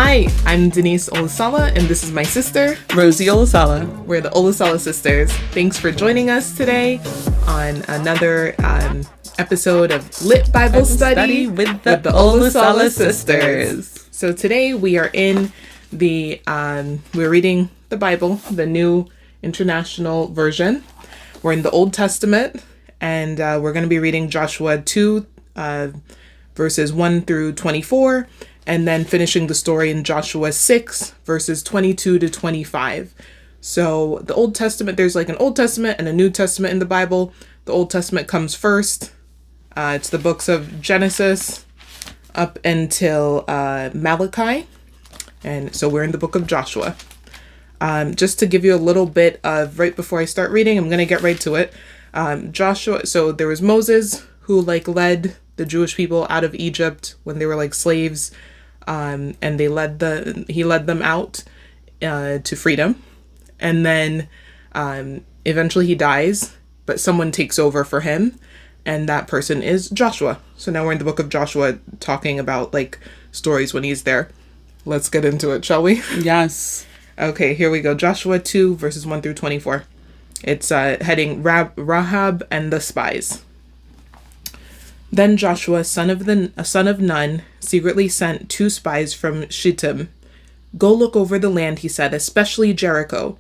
Hi, I'm Denise Olasala, and this is my sister, Rosie Olasala. We're the Olasala sisters. Thanks for joining us today on another episode of Lit Bible Study with the Olasala sisters. So today we are in the, we're reading the Bible, the New International Version. We're in the Old Testament, and we're going to be reading Joshua 2, verses 1 through 24, and then finishing the story in Joshua 6, verses 22 to 25. So the Old Testament, there's like an Old Testament and a New Testament in the Bible. The Old Testament comes first. It's the books of Genesis up until Malachi. And so we're in the book of Joshua. Just to give you a little bit of, right before I start reading, I'm going to get right to it. Joshua, so there was Moses who led the Jewish people out of Egypt when they were slaves. And he led them out to freedom. And then eventually he dies, but someone takes over for him, and that person is Joshua. So now we're in the book of Joshua talking about stories when he's there. Let's get into it, shall we? Yes. Okay, here we go. Joshua 2, verses 1 through 24. It's heading Rahab and the Spies. Then Joshua, son of Nun, secretly sent 2 spies from Shittim. "Go look over the land," he said, "especially Jericho."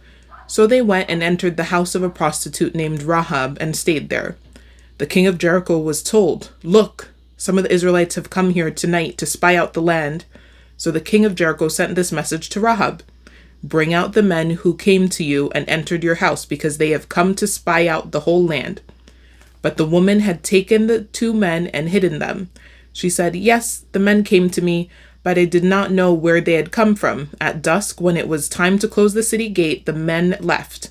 So they went and entered the house of a prostitute named Rahab and stayed there. The king of Jericho was told, "Look, some of the Israelites have come here tonight to spy out the land." So the king of Jericho sent this message to Rahab: "Bring out the men who came to you and entered your house, because they have come to spy out the whole land." But the woman had taken the 2 men and hidden them. She said, "Yes, the men came to me, but I did not know where they had come from. At dusk, when it was time to close the city gate, the men left.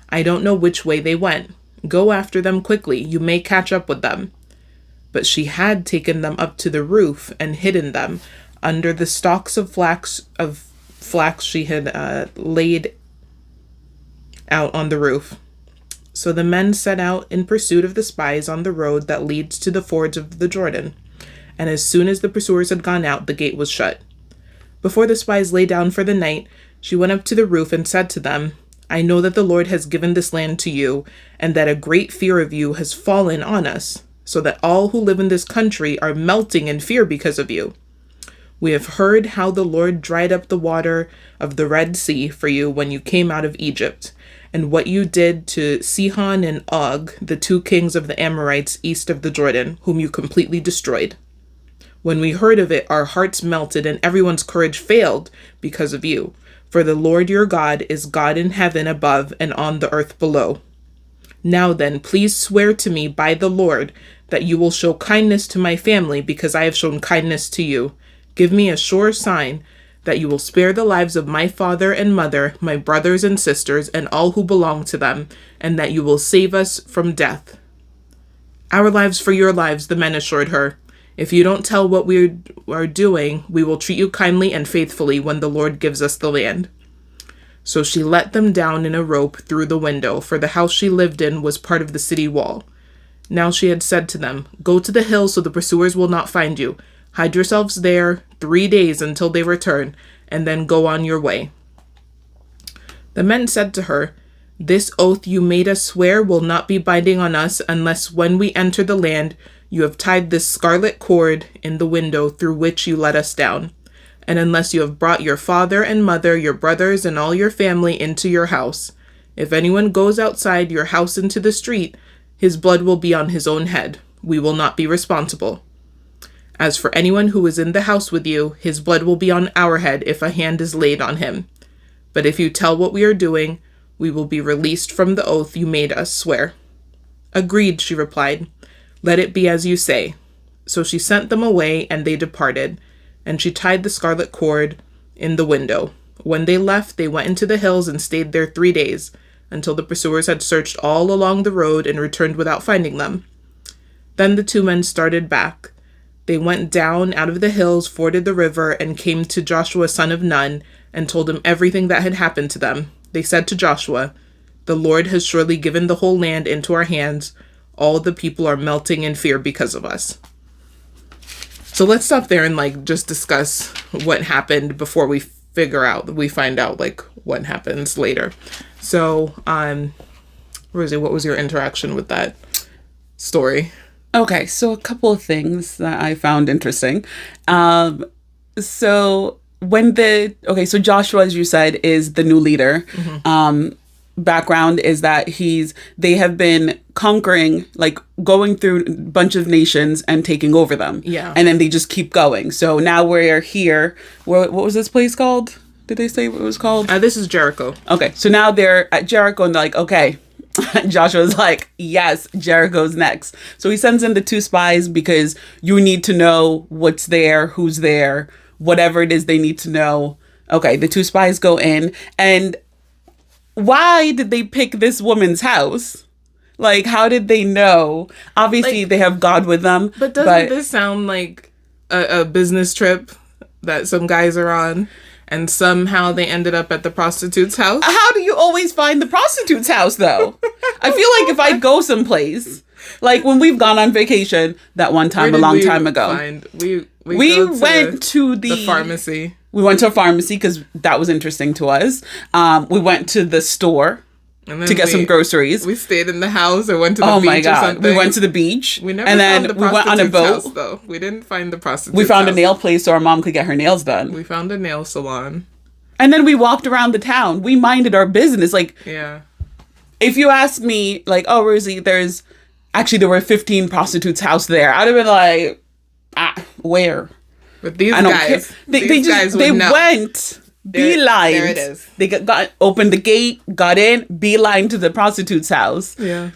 I don't know which way they went. Go after them quickly. You may catch up with them." But she had taken them up to the roof and hidden them under the stalks of flax she had laid out on the roof. So the men set out in pursuit of the spies on the road that leads to the fords of the Jordan. And as soon as the pursuers had gone out, the gate was shut. Before the spies lay down for the night, she went up to the roof and said to them, "I know that the Lord has given this land to you, and that a great fear of you has fallen on us, so that all who live in this country are melting in fear because of you. We have heard how the Lord dried up the water of the Red Sea for you when you came out of Egypt, and what you did to Sihon and Og, the 2 kings of the Amorites east of the Jordan, whom you completely destroyed. When we heard of it, our hearts melted and everyone's courage failed because of you. For the Lord your God is God in heaven above and on the earth below. Now then, please swear to me by the Lord that you will show kindness to my family because I have shown kindness to you. Give me a sure sign that you will spare the lives of my father and mother, my brothers and sisters, and all who belong to them, and that you will save us from death." "Our lives for your lives," the men assured her. "If you don't tell what we are doing, we will treat you kindly and faithfully when the Lord gives us the land." So she let them down in a rope through the window, for the house she lived in was part of the city wall. Now she had said to them, "Go to the hill so the pursuers will not find you. Hide yourselves there 3 days until they return, and then go on your way." The men said to her, "This oath you made us swear will not be binding on us unless when we enter the land you have tied this scarlet cord in the window through which you let us down, and unless you have brought your father and mother, your brothers, and all your family into your house. If anyone goes outside your house into the street, his blood will be on his own head. We will not be responsible. As for anyone who is in the house with you, his blood will be on our head if a hand is laid on him. But if you tell what we are doing, we will be released from the oath you made us swear." "Agreed," she replied. "Let it be as you say." So she sent them away, and they departed, and she tied the scarlet cord in the window. When they left, they went into the hills and stayed there 3 days, until the pursuers had searched all along the road and returned without finding them. Then the 2 men started back. They went down out of the hills, forded the river, and came to Joshua son of Nun, and told him everything that had happened to them. They said to Joshua, "The Lord has surely given the whole land into our hands. All the people are melting in fear because of us." So let's stop there and like just discuss what happened before we find out like what happens later. So, Rosie, what was your interaction with that story? Okay, so a couple of things that I found interesting. So Joshua, as you said, is the new leader. Background is that they have been conquering, like going through a bunch of nations and taking over them. Yeah. And then they just keep going. So now we're here. What was this place called? Did they say what it was called? This is Jericho. Okay. So now they're at Jericho and they're like, okay. Joshua's like, yes, Jericho's next. So he sends in the 2 spies because you need to know what's there, who's there, whatever it is they need to know. Okay. The 2 spies go in, and why did they pick this woman's house? Like, how did they know? Obviously, they have God with them. But doesn't this sound like a business trip that some guys are on, and somehow they ended up at the prostitute's house? How do you always find the prostitute's house, though? I feel like if I go someplace, like when we've gone on vacation that one time a long time ago. We went to the pharmacy. We went to a pharmacy because that was interesting to us. We went to the store to get some groceries. We stayed in the house or went to the beach or something. We went to the beach. We never found the we went on a boat. house, though. We didn't find the prostitute's We found house. a nail place so our mom could get her nails done. We found a nail salon. And then we walked around the town. We minded our business. Like, yeah. If you asked me, like, oh, Rosie, there were 15 prostitutes' house there. I'd have been like, where? But these guys, they went beeline. There it is. They opened the gate, got in, beeline to the prostitute's house. Yeah.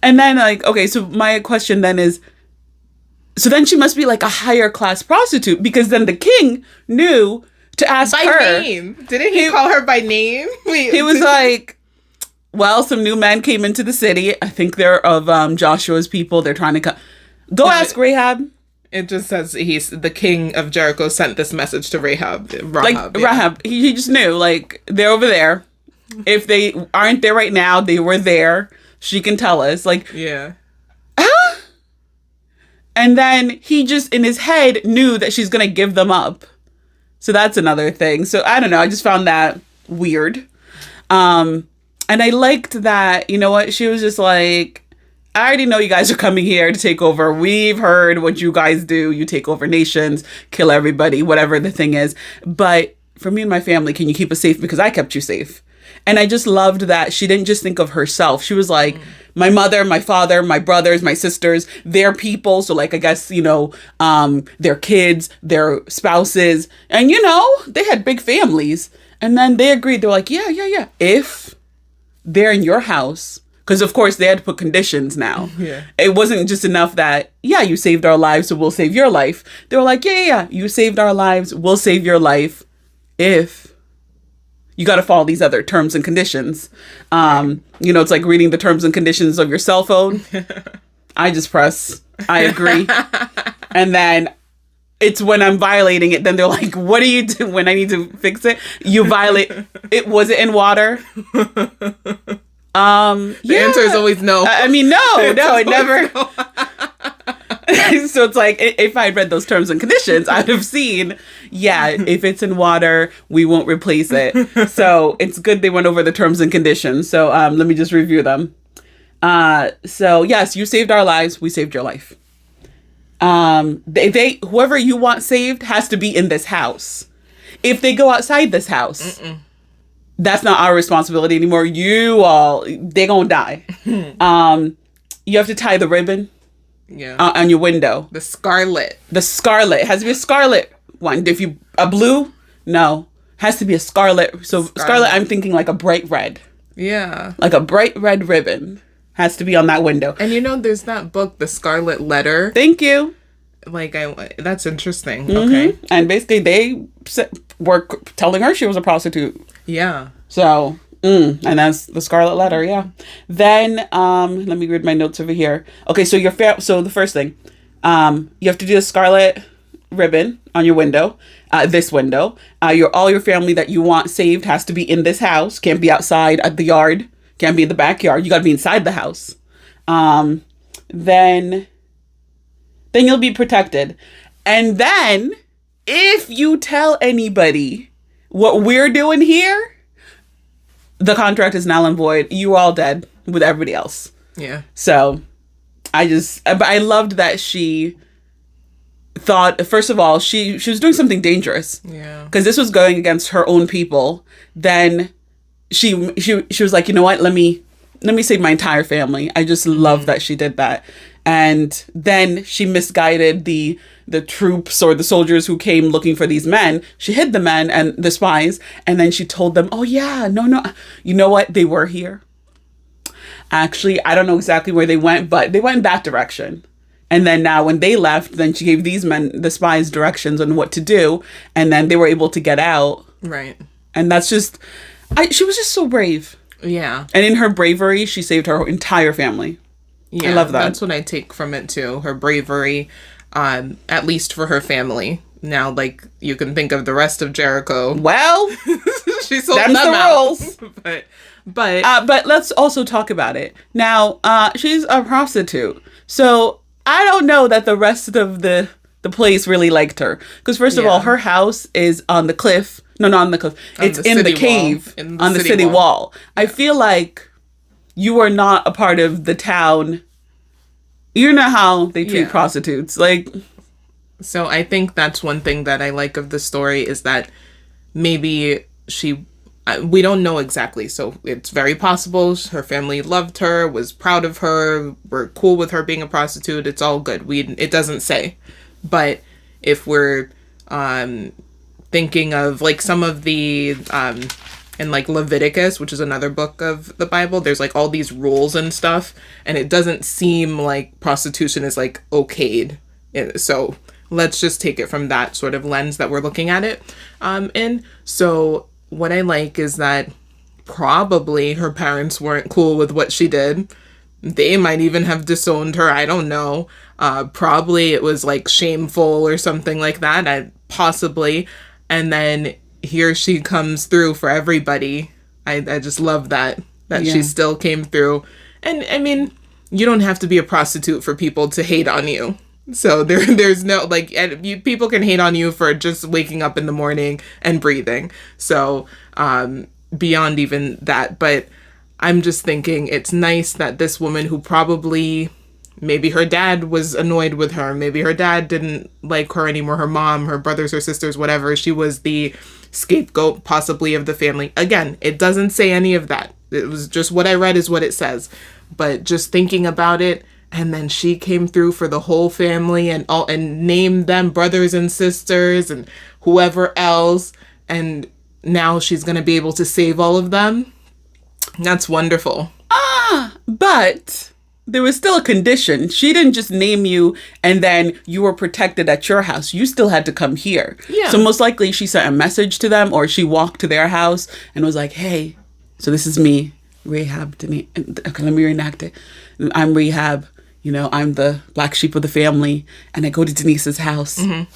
And then so my question then is, so then she must be like a higher class prostitute, because then the king knew to ask by her. Name. Didn't he call her by name? He was like, well, some new men came into the city. I think they're of Joshua's people. They're trying to come. Ask Rahab. It just says he's the king of Jericho sent this message to Rahab. Rahab, he just knew, like, they're over there. If they aren't there right now, they were there. She can tell us, like, yeah. And then he just in his head knew that she's gonna give them up. So that's another thing. So I don't know. I just found that weird. And I liked that. You know what? She was just like, I already know you guys are coming here to take over. We've heard what you guys do. You take over nations, kill everybody, whatever the thing is. But for me and my family, can you keep us safe? Because I kept you safe. And I just loved that she didn't just think of herself. She was like, my mother, my father, my brothers, my sisters, their people. So like, I guess, their kids, their spouses. And, they had big families. And then they agreed. They're like, yeah. If they're in your house, because, of course, they had to put conditions now. Yeah. It wasn't just enough that, you saved our lives, so we'll save your life. They were like, yeah, you saved our lives, we'll save your life if you got to follow these other terms and conditions. It's like reading the terms and conditions of your cell phone. I just press, I agree. And then it's when I'm violating it, then they're like, what do you do when I need to fix it? You violate it. Was it in water? The answer is always no. No, it never. No. So it's like, if I had read those terms and conditions, I'd have seen, if it's in water, we won't replace it. So it's good they went over the terms and conditions. So let me just review them. So yes, you saved our lives. We saved your life. Whoever you want saved has to be in this house. If they go outside this house, that's not our responsibility anymore. They're gonna die. You have to tie the ribbon on your window. The scarlet. It has to be a scarlet one. If a blue, no. Has to be a scarlet. So scarlet, I'm thinking like a bright red. Yeah. Like a bright red ribbon has to be on that window. And there's that book, The Scarlet Letter. Thank you. That's interesting. Mm-hmm. Okay. And basically they were telling her she was a prostitute. Yeah. So, and that's the Scarlet Letter, yeah. Then, let me read my notes over here. Okay, so so the first thing, you have to do a scarlet ribbon on your window, this window. All your family that you want saved has to be in this house. Can't be outside at the yard. Can't be in the backyard. You got to be inside the house. Then you'll be protected. And then, if you tell anybody what we're doing here, the contract is null and void. You all dead with everybody else. Yeah. So, but I loved that she thought, first of all, she was doing something dangerous. Yeah. Because this was going against her own people. Then she was like, you know what? Let me save my entire family. I just love that she did that. And then she misguided the troops or the soldiers who came looking for these men. She hid the men and the spies. And then she told them, oh yeah, no. You know what? They were here. Actually, I don't know exactly where they went, but they went in that direction. And then now when they left, then she gave these men, the spies, directions on what to do. And then they were able to get out. Right. And that's just, she was just so brave. Yeah. And in her bravery, she saved her entire family. Yeah, I love that. That's what I take from it too. Her bravery, at least for her family. Now, like, you can think of the rest of Jericho. Well, she sold them the out. rules. But let's also talk about it. Now, she's a prostitute. So I don't know that the rest of the place really liked her. Because first of all, her house is on the cliff. No, not on the cliff. It's in the cave on the city wall. Yeah. I feel like you are not a part of the town. You know how they treat prostitutes. Like, so I think that's one thing that I like of the story is that maybe we don't know exactly. So it's very possible her family loved her, was proud of her, were cool with her being a prostitute. It's all good. It doesn't say. But if we're thinking of like some of the in like Leviticus, which is another book of the Bible, there's like all these rules and stuff, and it doesn't seem like prostitution is like okayed. So let's just take it from that sort of lens that we're looking at it in. So what I like is that probably her parents weren't cool with what she did. They might even have disowned her. I don't know. Probably it was like shameful or something like that. Possibly. And then here she comes through for everybody. I just love that she still came through. And I mean, you don't have to be a prostitute for people to hate on you. So there's no like people can hate on you for just waking up in the morning and breathing. So beyond even that, but I'm just thinking it's nice that this woman who probably maybe her dad was annoyed with her, maybe her dad didn't like her anymore, her mom, her brothers or sisters, whatever, she was the scapegoat possibly of the family. Again, it doesn't say any of that. It was just what I read is what it says. But just thinking about it, and then she came through for the whole family and named them brothers and sisters and whoever else, and now she's going to be able to save all of them. That's wonderful. But there was still a condition. She didn't just name you and then you were protected at your house. You still had to come here. Yeah. So most likely she sent a message to them, or she walked to their house and was like, hey, so this is me, Rahab. Okay, let me reenact it. I'm Rahab. You know, I'm the black sheep of the family. And I go to Denise's house. Mm-hmm.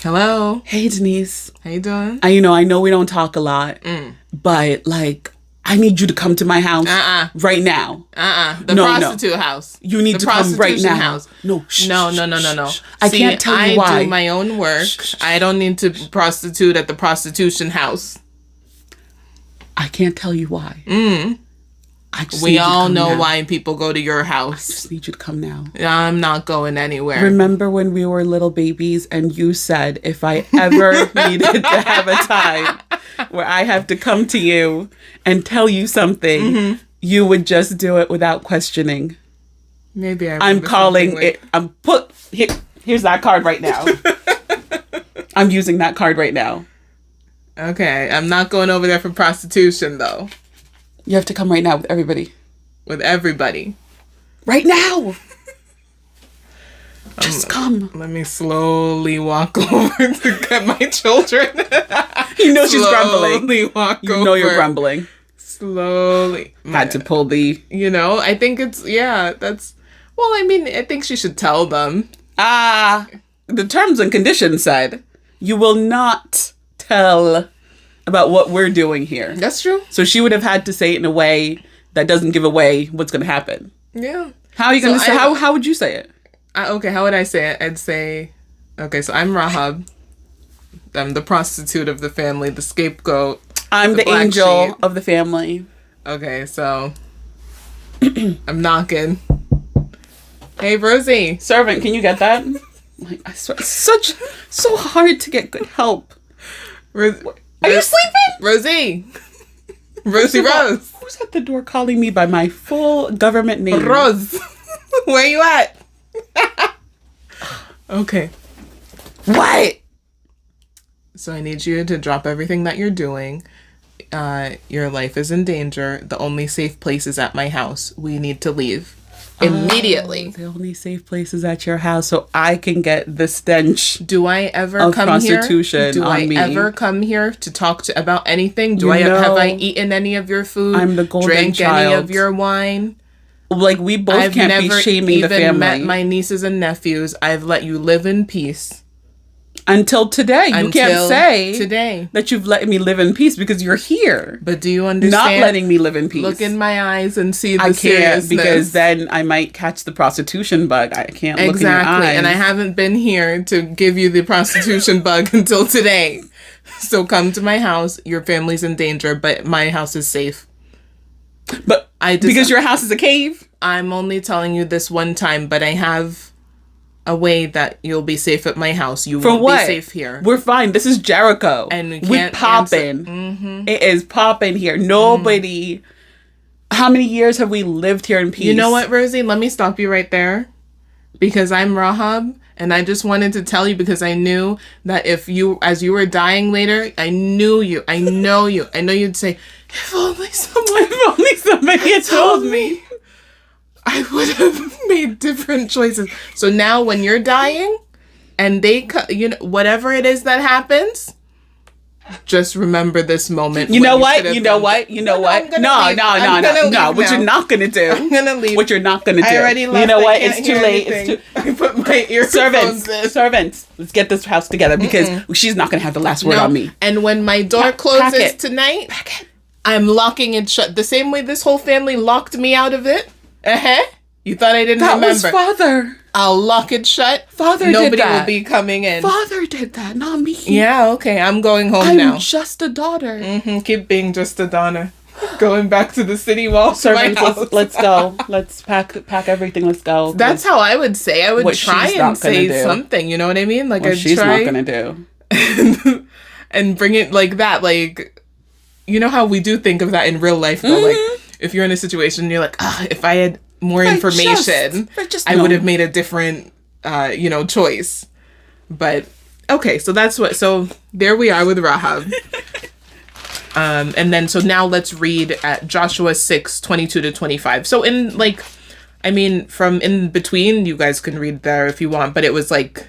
Hello. Hey, Denise. How you doing? I know we don't talk a lot, but like, I need you to come to my house right now. The prostitute house. You need to come right now. House. No. No. I can't tell you why. I do my own work. I don't need to prostitute at the prostitution house. I can't tell you why. We all know why people go to your house. I just need you to come now. I'm not going anywhere. Remember when we were little babies and you said if I ever needed to have a time where I have to come to you and tell you something, you would just do it without questioning. Maybe I'm calling it. Here's that card right now. I'm using that card right now. Okay, I'm not going over there for prostitution though. You have to come right now with everybody. With everybody. Right now. Just come. Let me slowly walk over to get my children. You know she's grumbling. Slowly walk over. You know you're grumbling. Slowly. Had to pull the... You know, I think it's... Yeah, that's... Well, I mean, I think she should tell them. The terms and conditions said, you will not tell about what we're doing here. That's true. So she would have had to say it in a way that doesn't give away what's going to happen. Yeah. How are you going to say? How would you say it? Okay, how would I say it? I'd say, Okay, so I'm Rahab. I'm the prostitute of the family, the scapegoat. I'm the black angel sheep. of the family. Okay, so I'm knocking. Hey, Rosie. Servant, can you get that? Like, I swear, it's so hard to get good help. Are you sleeping? Rosie. Rosie Rose. Who's at the door calling me by my full government name? Rose. Where you at? Okay. What? So I need you to drop everything that you're doing. Your life is in danger. The only safe place is at my house. We need to leave. Immediately. The only safe place is at your house, so I can get the stench. Do I ever of come prostitution here? Do on I me. ever come here to talk about anything? You know, have I eaten any of your food? I'm the golden drank child. any of your wine? Like, we both I've can't never be shaming the even family. met my nieces and nephews. I've let you live in peace. Until today. You can't say today that you've let me live in peace because you're here. But do you understand? Not letting me live in peace. Look in my eyes and see the I can't seriousness. because then I might catch the prostitution bug. I can't look in your eyes. And I haven't been here to give you the prostitution bug until today. So come to my house. Your family's in danger, but my house is safe. But because your house is a cave? I'm only telling you this one time, but I have a way that you'll be safe at my house. You won't be safe here. We're fine. This is Jericho. And we we're can't popping. Mm-hmm. It is popping here. Nobody... How many years have we lived here in peace? You know what, Rosie? Let me stop you right there. Because I'm Rahab, and I just wanted to tell you because I knew that as you were dying later, I know you'd say, if only somebody had told me, I would have made different choices. So now when you're dying and whatever it is that happens, just remember this moment. You know what? No. What you're not gonna do. I'm gonna leave. What you're not gonna do. I already left. You know what? It's too late. I put my earphones in. Servants, let's get this house together because she's not gonna have the last word on me. And when my door closes tonight, I'm locking it shut. The same way this whole family locked me out of it. You thought I didn't remember? That was Father. I'll lock it shut. Father Nobody did that. will be coming in. Father did that, not me. Yeah, okay. I'm going home now. I'm just a daughter. Keep being just a daughter. Going back to the city walls. Servants, let's go. Let's pack everything. Let's go. That's how I would say. I would try and say something. You know what I mean? Like she's not gonna do. And bring it like that. Like, you know how we do think of that in real life though. Like, if you're in a situation, you're like, if I had more information, I would have made a different, choice. But okay, so so there we are with Rahab. And then, so now let's read at Joshua 6:22-25. So from in between, you guys can read there if you want, but it was like,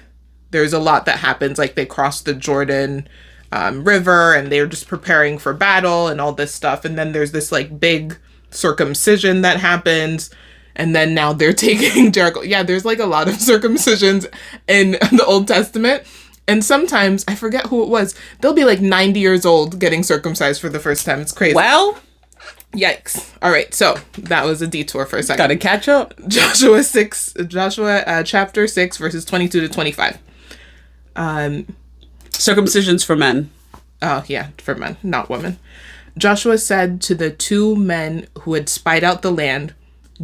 there's a lot that happens. Like they crossed the Jordan River and they're just preparing for battle and all this stuff. And then there's this like big circumcision that happens. And then now they're taking Jericho. Yeah, there's like a lot of circumcisions in the Old Testament. And sometimes, I forget who it was, they'll be like 90 years old getting circumcised for the first time. It's crazy. Well, yikes. All right, so that was a detour for a second. Gotta catch up. Joshua chapter 6, verses 22-25. Circumcisions for men. Oh, yeah, for men, not women. Joshua said to the two men who had spied out the land,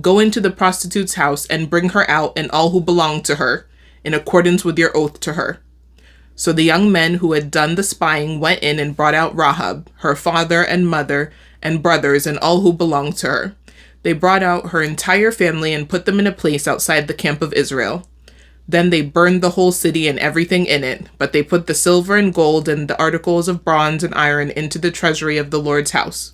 "Go into the prostitute's house and bring her out and all who belong to her, in accordance with your oath to her." So the young men who had done the spying went in and brought out Rahab, her father and mother and brothers and all who belonged to her. They brought out her entire family and put them in a place outside the camp of Israel. Then they burned the whole city and everything in it, but they put the silver and gold and the articles of bronze and iron into the treasury of the Lord's house.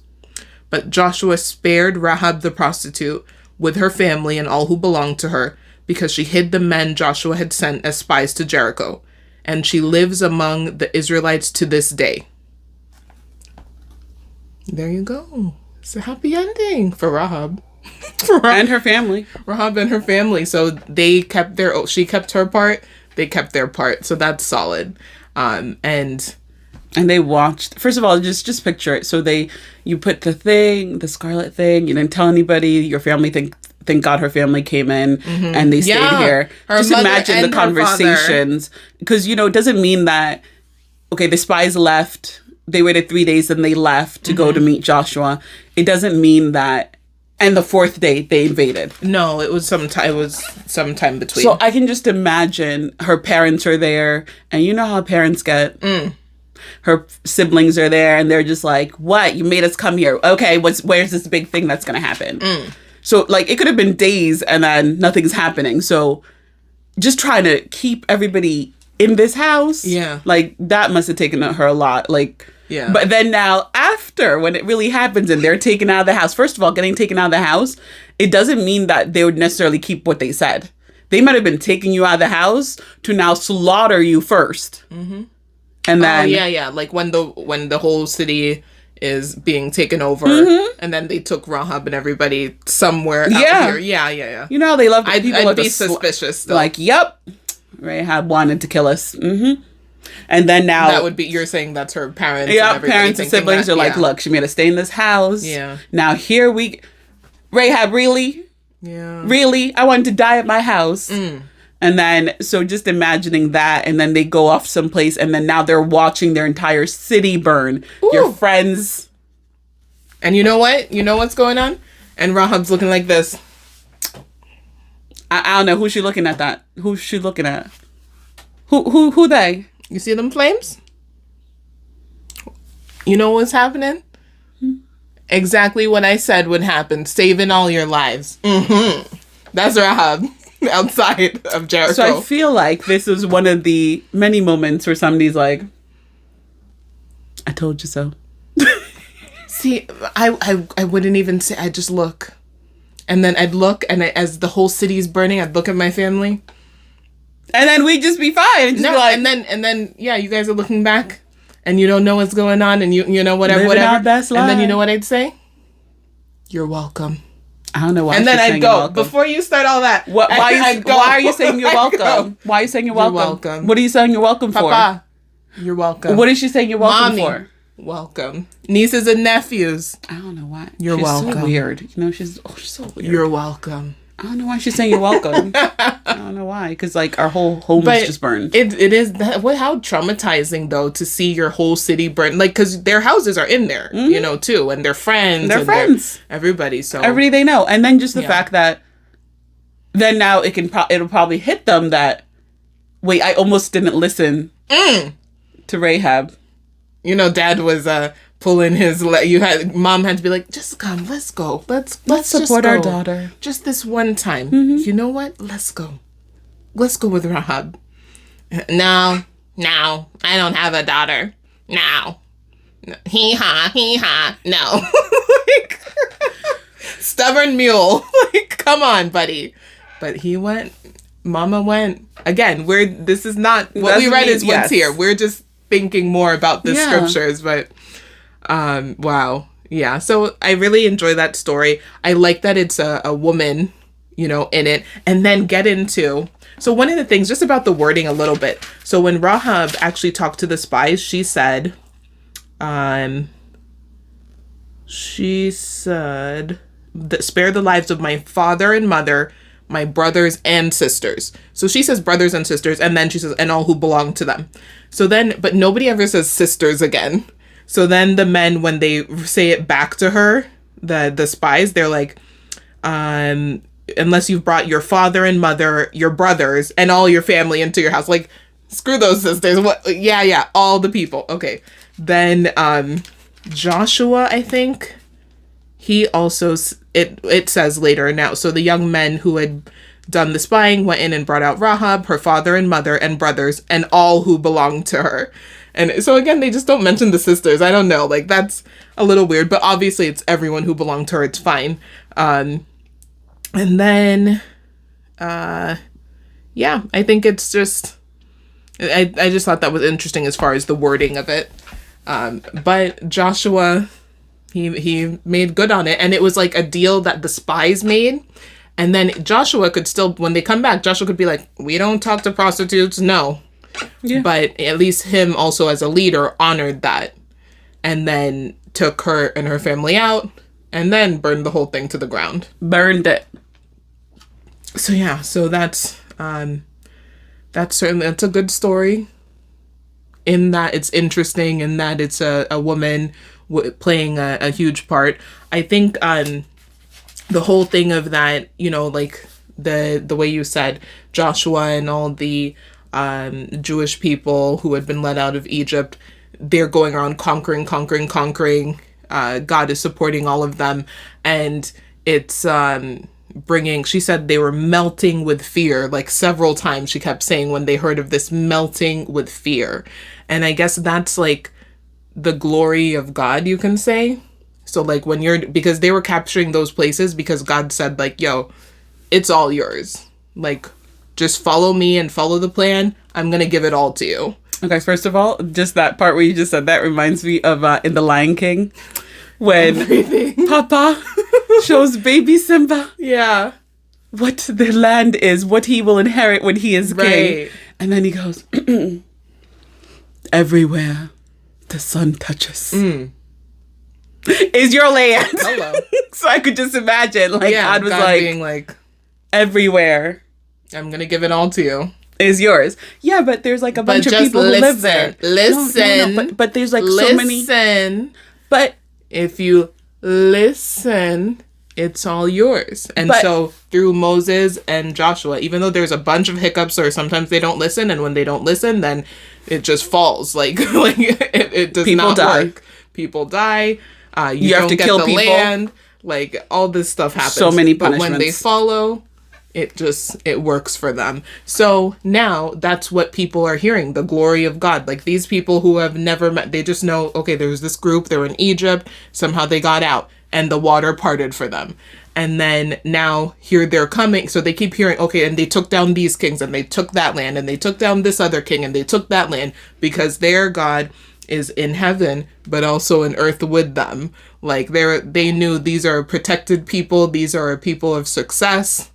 But Joshua spared Rahab the prostitute, with her family and all who belonged to her, because she hid the men Joshua had sent as spies to Jericho, and she lives among the Israelites to this day. There you go. It's a happy ending for Rahab. And her family. Rahab and her family. So they kept she kept her part, they kept their part. So that's solid. And they watched. First of all, just picture it. So you put the scarlet thing. You didn't tell anybody. Your family thank God her family came in and they stayed here. Her Just mother imagine the and her father. conversations. Because, you know, it doesn't mean that, okay, the spies left, they waited 3 days and they left to go to meet Joshua. It doesn't mean that, and the fourth day they invaded. No, it was some time between. So I can just imagine her parents are there, and you know how parents get. Her siblings are there, and they're just like, "What? You made us come here? Okay, where's this big thing that's gonna happen?" So like, it could have been days, and then nothing's happening. So just trying to keep everybody in this house, like that must have taken her a lot. Like, but then now after, when it really happens and they're taken out of the house, first of all, getting taken out of the house, it doesn't mean that they would necessarily keep what they said. They might have been taking you out of the house to now slaughter you first. And then like when the whole city is being taken over, and then they took Rahab and everybody somewhere out here. You know how they love people. I'd be suspicious still. Like, yep, Rahab wanted to kill us. And then now that would be, you're saying that's her parents. Yeah, and parents and siblings are like, look, she made us stay in this house. Yeah. Now here we, Rahab, really? Yeah. Really? I wanted to die at my house. And then, so just imagining that, and then they go off someplace, and then now they're watching their entire city burn. Ooh. Your friends. And you know what? You know what's going on? And Rahab's looking like this. I don't know. Who's she looking at that? Who's she looking at? Who they? You see them flames? You know what's happening? Exactly what I said would happen. Saving all your lives. That's Rahab. Outside of Jericho. So I feel like this is one of the many moments where somebody's like, I told you so. See, I wouldn't even say, I'd just look. And then I'd look, and as the whole city's burning, I'd look at my family. And then we'd just be fine. And just be like, and then, yeah, you guys are looking back, and you don't know what's going on, and you know, whatever. Our best life. And then you know what I'd say? You're welcome. I don't know why. And then I'd go, before you start all that. Why are you saying you're welcome? Why are you saying you're welcome? You're welcome. What are you saying you're welcome for? Papa, you're welcome. What is she saying you're welcome for? Welcome. Nieces and nephews. I don't know why. You're welcome. So weird. You know, she's so weird. You're welcome. I don't know why she's saying you're welcome. I don't know why. Because, like, our whole home is just burned. It is that. How traumatizing, though, to see your whole city burn. Like, because their houses are in there, you know, too. And they're friends. Everybody. So everybody they know. And then just the fact that then now it'll probably hit them that, wait, I almost didn't listen to Rahab. You know, Dad was pulling his Mom had to be like, just come, let's go. Let's support our daughter. Just this one time. You know what? Let's go. Let's go with Rahab. No, I don't have a daughter. No. Hee ha, no. Like, stubborn mule. Like, come on, buddy. But he went. Mama went. Again, this is not what we read is what's here. We're just thinking more about the scriptures, but wow. Yeah. So I really enjoy that story. I like that it's a woman, you know, in it. And then get into, so one of the things, just about the wording a little bit. So when Rahab actually talked to the spies, she said, spare the lives of my father and mother, my brothers and sisters. So she says brothers and sisters, and then she says, and all who belong to them. So then, but nobody ever says sisters again. So then the men, when they say it back to her, the spies, they're like, unless you've brought your father and mother, your brothers, and all your family into your house. Like, screw those sisters. What? Yeah, all the people. Okay. Then Joshua, I think, he also, it says later now, so the young men who had done the spying went in and brought out Rahab, her father and mother and brothers, and all who belonged to her. And so again, they just don't mention the sisters. I don't know, like, that's a little weird, but obviously it's everyone who belonged to her. It's fine. And then, I think it's just, I just thought that was interesting as far as the wording of it. But Joshua, he made good on it, and it was like a deal that the spies made. And then Joshua could still, when they come back, Joshua could be like, we don't talk to prostitutes, no. Yeah. But at least him also as a leader honored that, and then took her and her family out, and then burned the whole thing to the ground. Burned it. So yeah, so that's certainly, that's a good story, in that it's interesting, in that it's a woman playing a huge part. I think the whole thing of that, you know, like the way you said, Joshua and all the Jewish people who had been led out of Egypt, they're going around conquering. God is supporting all of them, and it's bringing, she said they were melting with fear, like several times she kept saying when they heard of this, melting with fear. And I guess that's like the glory of God, you can say. So like when you're, because they were capturing those places because God said like, yo, it's all yours. Like, just follow me and follow the plan. I'm going to give it all to you. Okay, first of all, just that part where you just said that reminds me of in The Lion King, when Papa shows baby Simba Yeah. what the land is, what he will inherit when he is king. Right. And then he goes, everywhere the sun touches is your land. Hello. So I could just imagine, like, Yeah, God was God like, being like, everywhere I'm going to give it all to you. is yours. Yeah, but there's like a bunch of just people who live there. Listen. No, but there's like so many. Listen. But If you listen, it's all yours. And But- so through Moses and Joshua, even though there's a bunch of hiccups or sometimes they don't listen, and when they don't listen, then it just falls. Like, it does People not die. work. People die. You have don't to get kill the people. land. Like, all this stuff happens. So many But when they punishments. follow, it works for them. So now that's what people are hearing, the glory of God. Like, these people who have never met, they just know, okay, there was this group, they were in Egypt, somehow they got out and the water parted for them. And then now here they're coming. So they keep hearing, okay, and they took down these kings and they took that land and they took down this other king and they took that land, because their God is in heaven, but also in earth with them. Like, they knew these are protected people. These are people of success.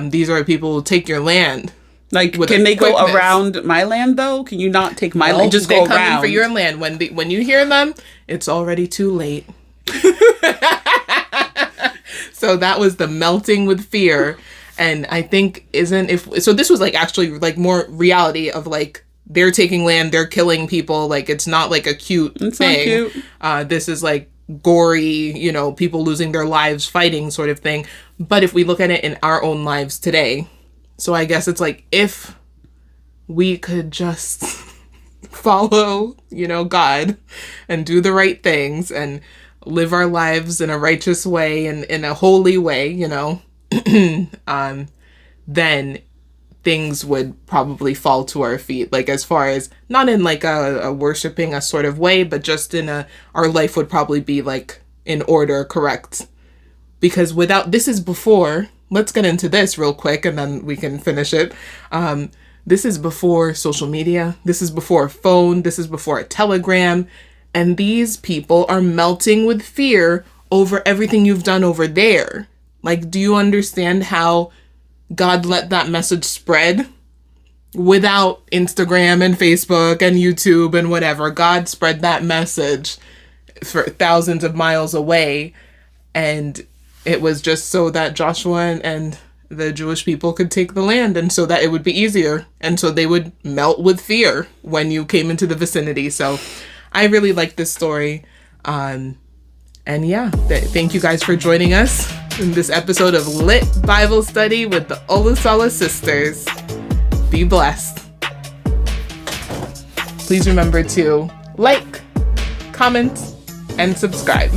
These are people who take your land. like, With can they go quickness. around my land though? Can you not take my No, land? Just they go come around in for your land. When you hear them, it's already too late. So that was the melting with fear. And I think so this was like actually like more reality of like, they're taking land, they're killing people. Like, it's not like a cute It's thing. not cute. This is like gory, people losing their lives fighting sort of thing. But if we look at it in our own lives today, so I guess it's like, if we could just follow, God, and do the right things and live our lives in a righteous way and in a holy way, then things would probably fall to our feet. Like, as far as not in like a worshiping a sort of way, but just in our life would probably be like in order, correct? Because this is before, let's get into this real quick and then we can finish it. This is before social media. This is before a phone. This is before a telegram. And these people are melting with fear over everything you've done over there. Like, do you understand how God let that message spread? Without Instagram and Facebook and YouTube and whatever, God spread that message for thousands of miles away. And it was just so that Joshua and the Jewish people could take the land, and so that it would be easier. And so they would melt with fear when you came into the vicinity. So I really like this story. And yeah, thank you guys for joining us in this episode of Lit Bible Study with the Olusala Sisters. Be blessed. Please remember to like, comment, and subscribe.